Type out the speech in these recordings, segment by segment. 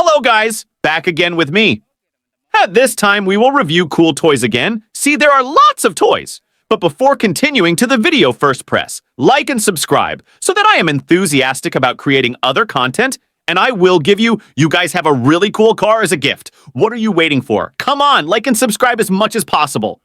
Hello guys, back again with me. At this time, we will review cool toys again. See, there are lots of toys. But before continuing to the video, first press like and subscribe so that I am enthusiastic about creating other content, and I will give you guys have a really cool car as a gift. What are you waiting for? Come on, like and subscribe as much as possible.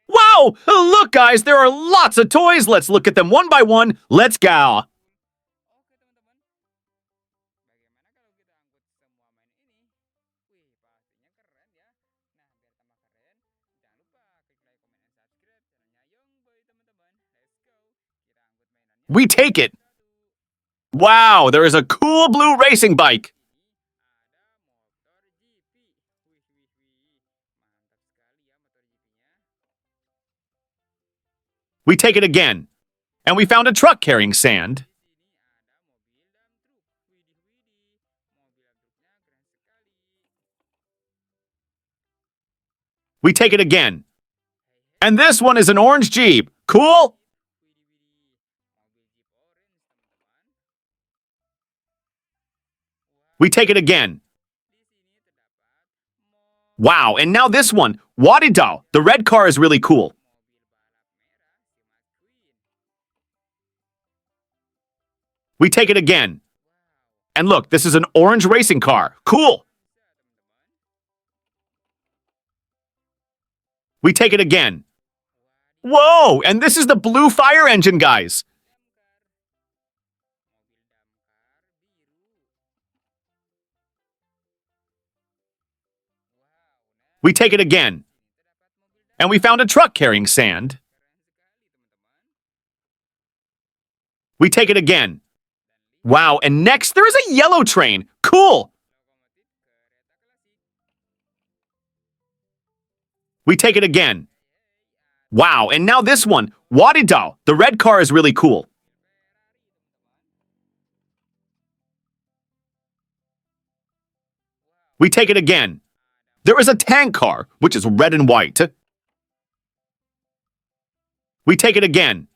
Wow! Look, guys, there are lots of toys. Let's look at them one by one. Let's go. We take it. Wow, there is a cool blue racing bike. We take it again. And we found a truck carrying sand. We take it again. And this one is an orange Jeep. Cool? We take it again. Wow, and now this one. Wadidaw. The red car is really cool. We take it again. And look, this is an orange racing car. Cool. We take it again. Whoa, and this is the blue fire engine, guys. We take it again. And we found a truck carrying sand. We take it again. Wow, and next there is a yellow train. Cool. We take it again. Wow, and now this one. Wadidaw. The red car is really cool. We take it again. There is a tank car, which is red and white. We take it again.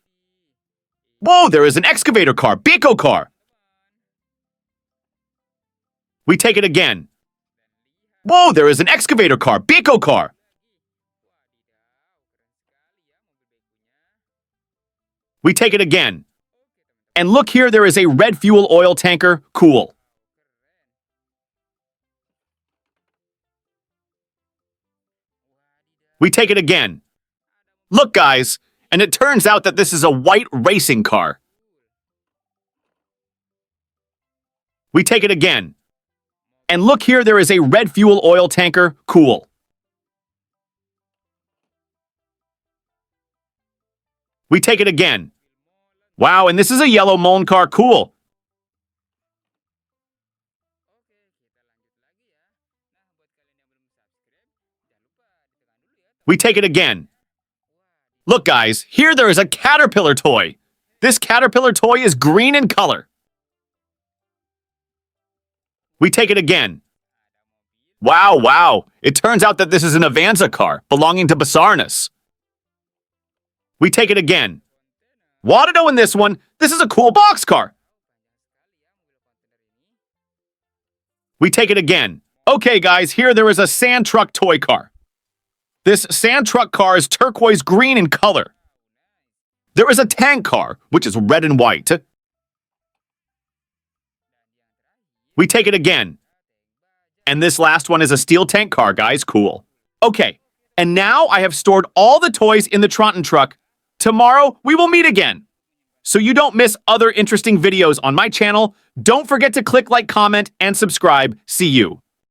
Whoa, there is an excavator car, Biko car. We take it again. Whoa, there is an excavator car, Biko car. We take it again. And look here, there is a red fuel oil tanker. Cool. We take it again. Look, guys, and it turns out that this is a white racing car. We take it again. And look here, there is a red fuel oil tanker. Cool. We take it again. Wow, and this is a yellow Mullen car. Cool. We take it again. Look, guys, here there is a caterpillar toy. This caterpillar toy is green in color. We take it again. Wow. It turns out that this is an Avanza car belonging to Basarnas. We take it again. Want to know in this one, this is a cool boxcar. We take it again. Okay, guys, here there is a sand truck toy car. This sand truck car is turquoise green in color. There is a tank car, which is red and white. We take it again. And this last one is a steel tank car, guys. Cool. Okay, and now I have stored all the toys in the Tronton truck. Tomorrow, we will meet again. So you don't miss other interesting videos on my channel, don't forget to click like, comment, and subscribe. See you.